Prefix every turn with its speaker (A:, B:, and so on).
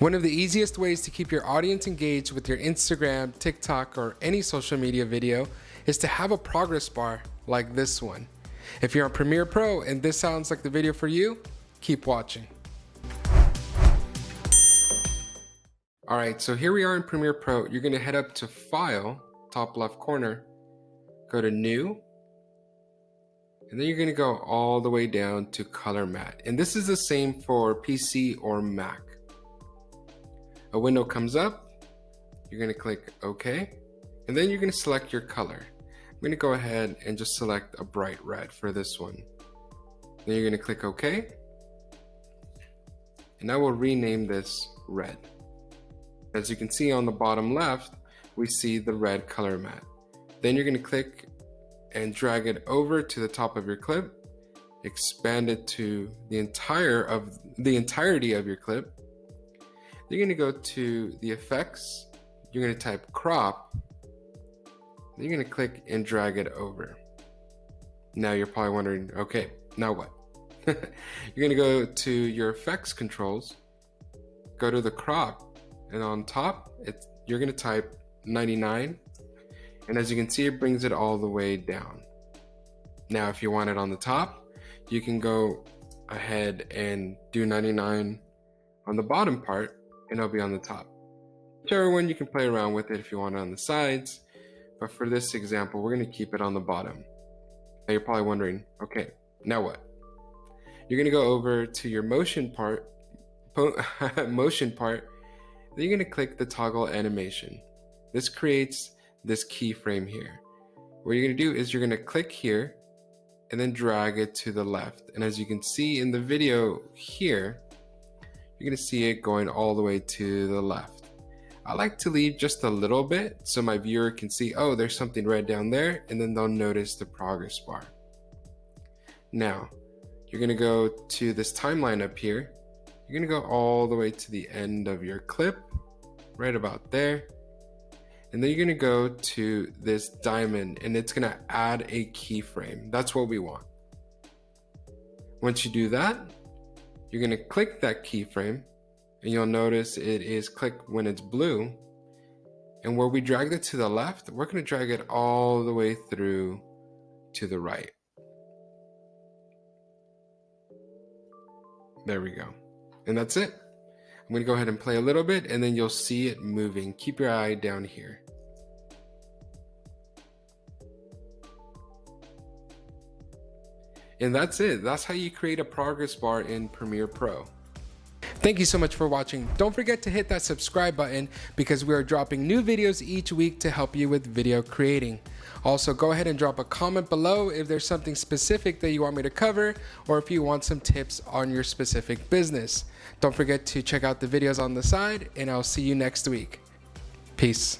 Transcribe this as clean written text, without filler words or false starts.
A: One of the easiest ways to keep your audience engaged with your Instagram, TikTok, or any social media video is to have a progress bar like this one. If you're on Premiere Pro and this sounds like the video for you, keep watching. All right, so here we are in Premiere Pro. You're gonna head up to File, top left corner, go to New, and then you're gonna go all the way down to Color Matte. And this is the same for PC or Mac. A window comes up, you're gonna click OK, and then you're gonna select your color. I'm gonna go ahead and just select a bright red for this one. Then you're gonna click OK, and I will rename this red. As you can see on the bottom left, we see the red color matte. Then you're gonna click and drag it over to the top of your clip, expand it to the entirety of your clip. You're gonna go to the effects, you're gonna type crop, then you're gonna click and drag it over. Now you're probably wondering, okay, now what? You're gonna go to your effects controls, go to the crop, and on top, you're gonna type 99, and as you can see, it brings it all the way down. Now, if you want it on the top, you can go ahead and do 99 on the bottom part, and it'll be on the top. Whichever one, you can play around with it if you want it on the sides, but for this example, we're gonna keep it on the bottom. Now you're probably wondering, okay, now what? You're gonna go over to your motion part, then you're gonna click the toggle animation. This creates this keyframe here. What you're gonna do is you're gonna click here and then drag it to the left. And as you can see in the video here, you're gonna see it going all the way to the left. I like to leave just a little bit so my viewer can see, oh, there's something red down there, and then they'll notice the progress bar. Now, you're gonna go to this timeline up here. You're gonna go all the way to the end of your clip, right about there. And then you're gonna go to this diamond and it's gonna add a keyframe. That's what we want. Once you do that, you're gonna click that keyframe and you'll notice it is clicked when it's blue. And where we dragged it to the left, we're gonna drag it all the way through to the right. There we go. And that's it. I'm gonna go ahead and play a little bit and then you'll see it moving. Keep your eye down here. And that's it. That's how you create a progress bar in Premiere Pro. Thank you so much for watching. Don't forget to hit that subscribe button because we are dropping new videos each week to help you with video creating. Also, go ahead and drop a comment below if there's something specific that you want me to cover or if you want some tips on your specific business. Don't forget to check out the videos on the side and I'll see you next week. Peace.